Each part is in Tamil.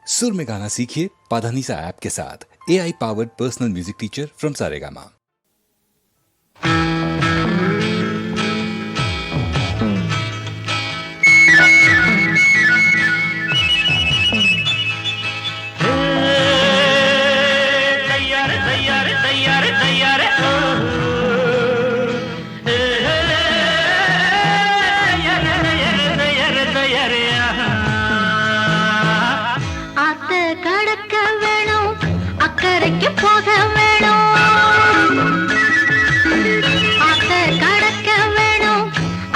सुर में गाना सीखिए पाधानीसा ऐप के साथ। AI powered personal music teacher from Saregama. போக வேணும், ஆத்த கடக்க வேணும்,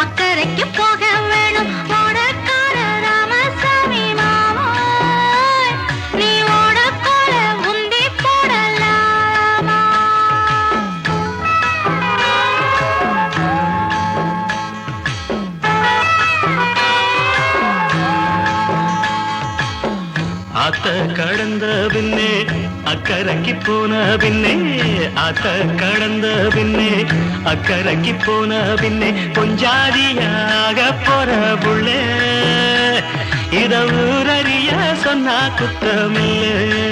அக்கறைக்கு போக வேணும். ஓடக்கார ராமசாமி மாமோய், நீ ஓடக்கார உந்தி போடலாமா? ஆத்த கடந்த பின்னே அக்கறைக்கு போன பின்னே, ஆத்த கடந்த பின்னே அக்கறைக்கு போன பின்னே, கொஞ்சாதியாக போற புள்ளே இத ஊரறிய சொன்னா குத்தமில்லை.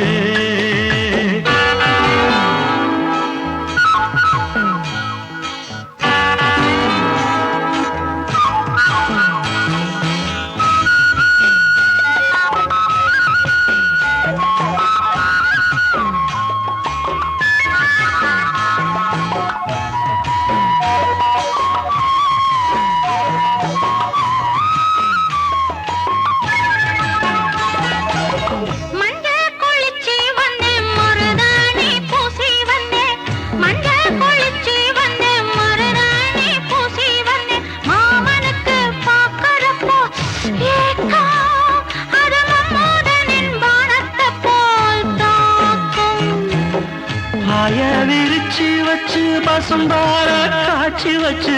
விரிச்சு வச்சு பசும்பார காட்சி வச்சு,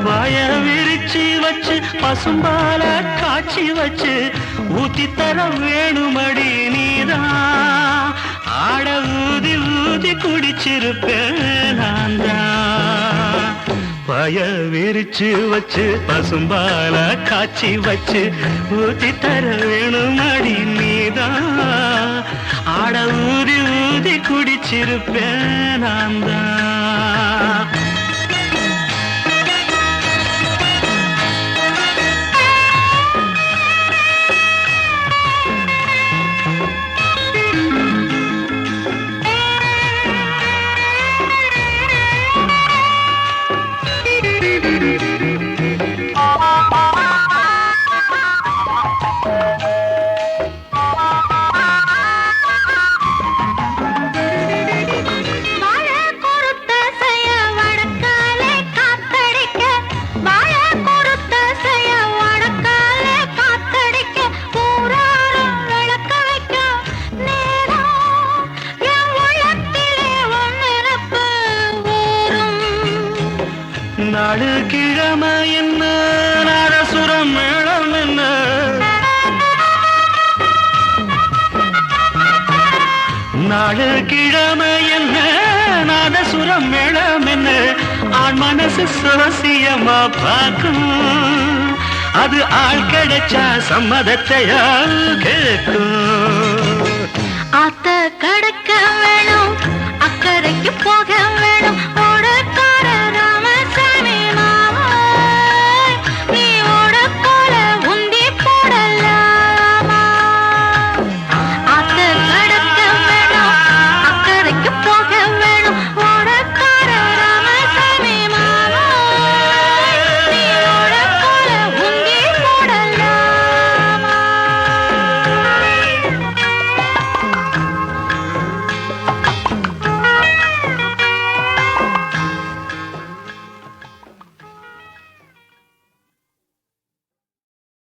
பாய விரிச்சு வச்சு பசும்பால காட்சி வச்சு ஊத்தி தர வேணுமடி நீதான். ஆட ஊதி ஊதி குடிச்சிருப்பேன் நான் தான். பாய விரிச்சு வச்சு பசும்பால காட்சி வச்சு ஊத்தி தர வேணுமடி நீதான். ஆட ஊதி ஊதி குடிச்சிருப்பேன் நான் தான். நாடு கிழமை என்ன நாதசுரம் மேளம் என்ன, நாடு கிழமை என்ன நாதசுரம் மேளம் என்ன, ஆண் மனசு சுவசியமா பார்க்கும். அது ஆள் கிடைச்சா சம்மதத்தையா கேட்கும். ஆத்த கடக்க வேணும், அக்கறைக்கு போக